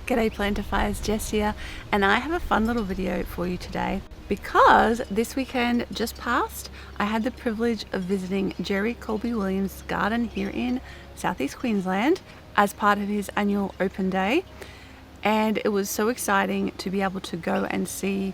G'day Plantifyers, Jess here, and I have a fun little video for you today because this weekend just passed. I had the privilege of visiting Jerry Coleby-Williams Garden here in South-East Queensland as part of his annual open day, and it was so exciting to be able to go and see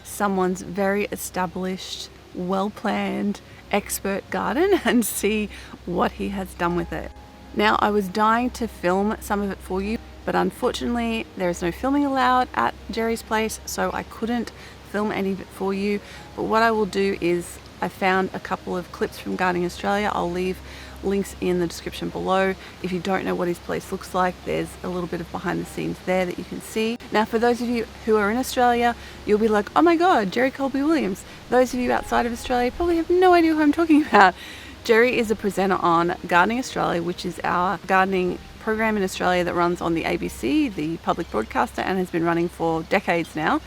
someone's very established, well-planned, expert garden and see what he has done with it. Now, I was dying to film some of it for you, but unfortunately there is no filming allowed at Jerry's place, so I couldn't film any of it for you. But what I will do is I found a couple of clips from Gardening Australia. I'll leave links in the description below. If you don't know what his place looks like, there's a little bit of behind the scenes there that you can see. Now, for those of you who are in Australia, you'll be like, oh my god, Jerry Coleby-Williams. Those of you outside of Australia probably have no idea who I'm talking about. Jerry is a presenter on Gardening Australia, which is our gardening program in Australia that runs on the ABC, the public broadcaster, and has been running for decades now.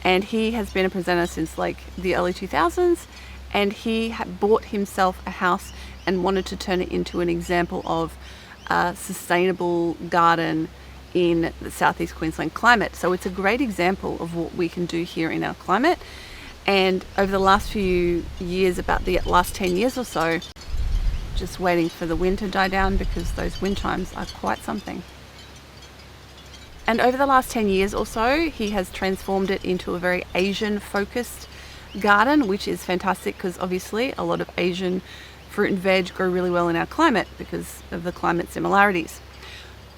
And he has been a presenter since like the early 2000s, and he had bought himself a house and wanted to turn it into an example of a sustainable garden in the South-East Queensland climate. So it's a great example of what we can do here in our climate. And over the last few years, about the last 10 years or so, just waiting for the wind to die down because those wind chimes are quite something. And over the last 10 years or so, he has transformed it into a very Asian focused garden, which is fantastic because obviously a lot of Asian fruit and veg grow really well in our climate because of the climate similarities.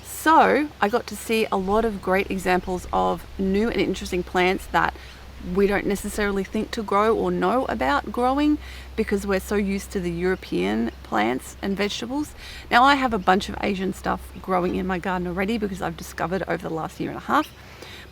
So I got to see a lot of great examples of new and interesting plants that we don't necessarily think to grow or know about growing because we're so used to the European plants and vegetables. Now, I have a bunch of Asian stuff growing in my garden already because I've discovered over the last year and a half,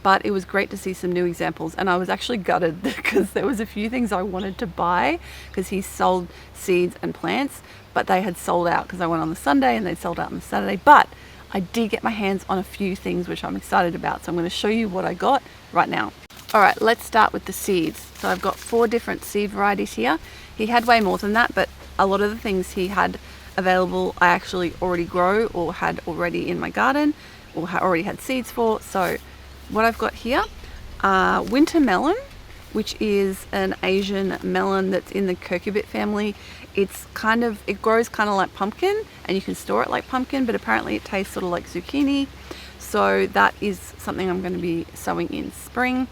but it was great to see some new examples. And I was actually gutted because there was a few things I wanted to buy because he sold seeds and plants, but they had sold out because I went on the Sunday and they sold out on the Saturday. But I did get my hands on a few things which I'm excited about, so I'm going to show you what I got right now. Alright, let's start with the seeds. So I've got 4 different seed varieties here. He had way more than that, but a lot of the things he had available I actually already grow or had already in my garden or already had seeds for. So what I've got here, winter melon, which is an Asian melon that's in the cucurbit family. It grows kind of like pumpkin and you can store it like pumpkin, but apparently it tastes sort of like zucchini. So that is something I'm going to be sowing in spring.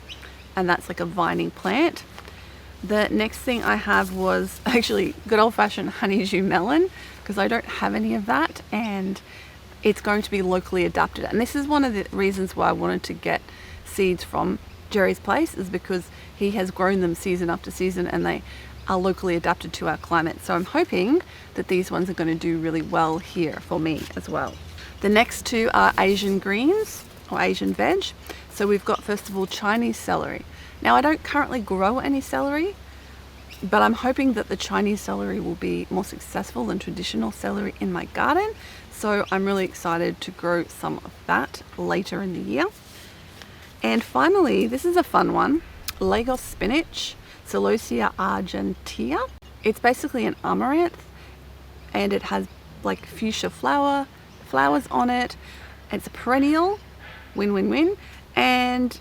And that's like a vining plant. The next thing I have was actually good old-fashioned honeydew melon because I don't have any of that, and it's going to be locally adapted. And this is one of the reasons why I wanted to get seeds from Jerry's place, is because he has grown them season after season and they are locally adapted to our climate. So I'm hoping that these ones are going to do really well here for me as well. The next 2 are Asian greens or Asian veg. So we've got, first of all, Chinese celery. Now, I don't currently grow any celery, but I'm hoping that the Chinese celery will be more successful than traditional celery in my garden. So I'm really excited to grow some of that later in the year. And finally, this is a fun one, Lagos spinach, Celosia argentea. It's basically an amaranth and it has like fuchsia flowers on it. It's a perennial, win-win-win, and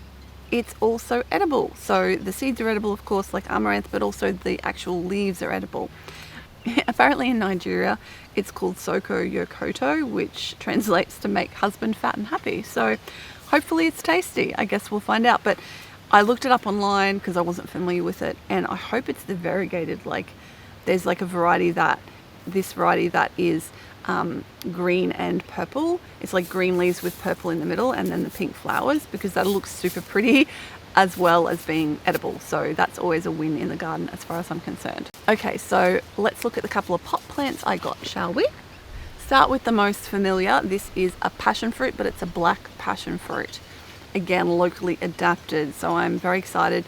it's also edible. So the seeds are edible, of course, like amaranth, but also the actual leaves are edible. Apparently in Nigeria, it's called Soko Yokoto, which translates to make husband fat and happy. So hopefully it's tasty. I guess we'll find out. But I looked it up online because I wasn't familiar with it, and I hope it's the variegated, like there's like a variety that, this variety that is green and purple. It's like green leaves with purple in the middle and then the pink flowers, because that looks super pretty as well as being edible. So that's always a win in the garden as far as I'm concerned. Okay, so let's look at the couple of pot plants I got, shall we? Start with the most familiar. This is a passion fruit, but it's a black passion fruit. Again, locally adapted. So I'm very excited.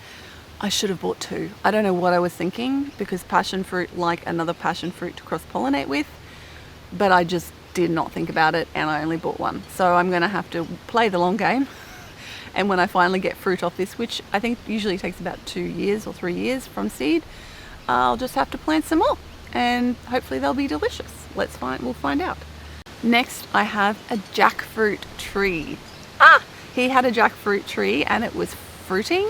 I should have bought 2. I don't know what I was thinking, because passion fruit, like another passion fruit to cross-pollinate with, but I just did not think about it and I only bought 1. So I'm going to have to play the long game. And when I finally get fruit off this, which I think usually takes about 2 years or 3 years from seed, I'll just have to plant some more and hopefully they'll be delicious. We'll find out. Next, I have a jackfruit tree. He had a jackfruit tree and it was fruiting,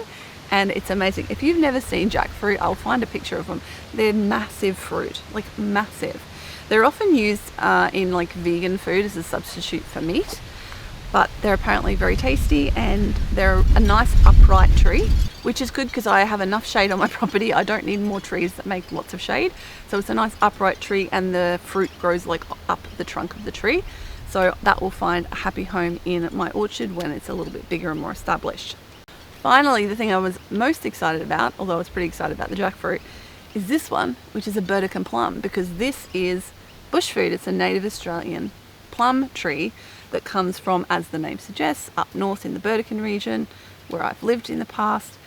and it's amazing. If you've never seen jackfruit, I'll find a picture of them. They're massive fruit, like massive. They're often used in like vegan food as a substitute for meat, but they're apparently very tasty, and they're a nice upright tree, which is good because I have enough shade on my property. I don't need more trees that make lots of shade. So it's a nice upright tree, and the fruit grows like up the trunk of the tree. So that will find a happy home in my orchard when it's a little bit bigger and more established. Finally, the thing I was most excited about, although I was pretty excited about the jackfruit, is this one, which is a burdock plum, because this is bush food. It's a native Australian plum tree that comes from, as the name suggests, up north in the Burdekin region where I've lived in the past.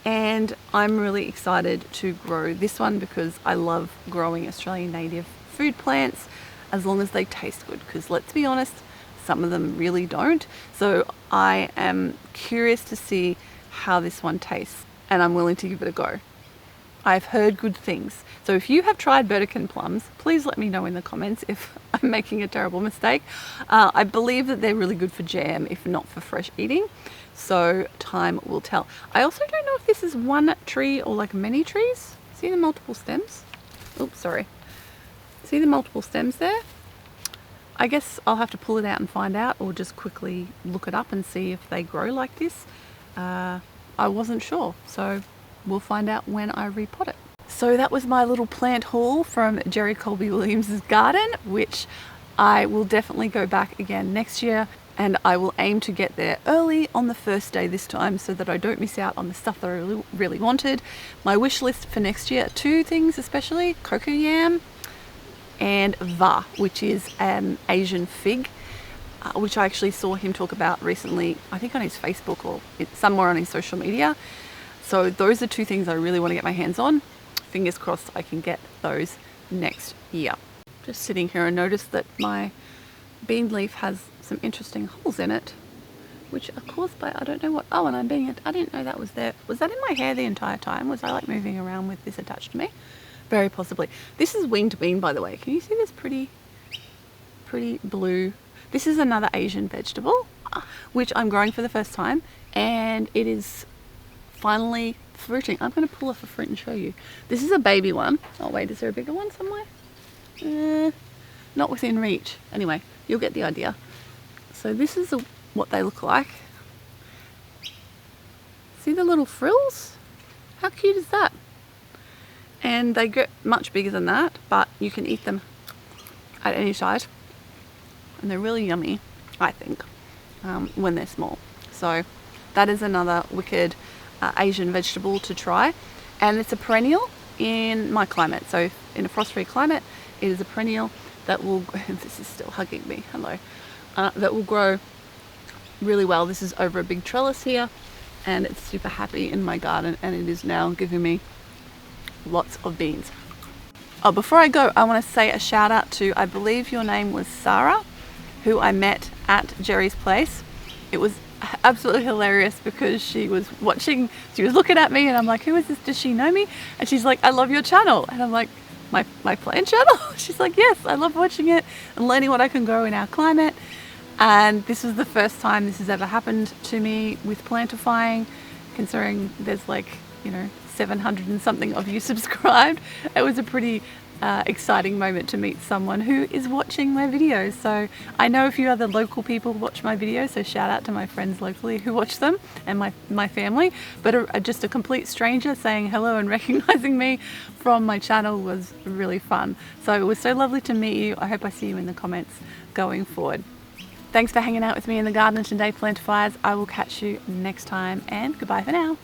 And I'm really excited to grow this one because I love growing Australian native food plants as long as they taste good, because let's be honest, some of them really don't. So I am curious to see how this one tastes, and I'm willing to give it a go. I've heard good things. So if you have tried Burdekin plums, please let me know in the comments if I'm making a terrible mistake. I believe that they're really good for jam, if not for fresh eating. So time will tell. I also don't know if this is one tree or like many trees. See the multiple stems? Oops, sorry. See the multiple stems there? I guess I'll have to pull it out and find out, or just quickly look it up and see if they grow like this. I wasn't sure, so we'll find out when I repot it. So that was my little plant haul from Jerry Coleby-Williams Garden, which I will definitely go back again next year, and I will aim to get there early on the first day this time so that I don't miss out on the stuff that I really wanted. My wish list for next year, 2 things especially: cocoa yam and va, which is an Asian fig, which I actually saw him talk about recently, I think on his Facebook or somewhere on his social media. So those are 2 things I really want to get my hands on. Fingers crossed I can get those next year. Just sitting here and noticed that my bean leaf has some interesting holes in it, which are caused by, I don't know what. Oh, and I didn't know that was there. Was that in my hair the entire time? Was I like moving around with this attached to me? Very possibly. This is winged bean, by the way. Can you see this pretty blue? This is another Asian vegetable, which I'm growing for the first time, and it is finally fruiting. I'm going to pull off a fruit and show you. This is a baby one. Oh wait, is there a bigger one somewhere? Not within reach. Anyway, you'll get the idea. So this is what they look like. See the little frills? How cute is that? And they get much bigger than that, but you can eat them at any size. And they're really yummy, I think, when they're small. So that is another wicked Asian vegetable to try, and it's a perennial in my climate. So in a frost-free climate, it is a perennial that will, this is still hugging me, hello, that will grow really well. This is over a big trellis here, and it's super happy in my garden, and it is now giving me lots of beans. Oh, before I go, I want to say a shout out to, I believe your name was Sarah, who I met at Jerry's place. It was absolutely hilarious because she was looking at me, and I'm like, who is this? Does she know me? And she's like, I love your channel. And I'm like, my plant channel? She's like, yes, I love watching it and learning what I can grow in our climate. And this was the first time this has ever happened to me with Plantifying, considering there's like, 700 and something of you subscribed. It was a pretty exciting moment to meet someone who is watching my videos. So I know a few other local people watch my videos, so shout out to my friends locally who watch them, and my family. But just a complete stranger saying hello and recognizing me from my channel was really fun. So it was so lovely to meet you. I hope I see you in the comments going forward. Thanks for hanging out with me in the garden today, Plantifiers. I will catch you next time, and goodbye for now.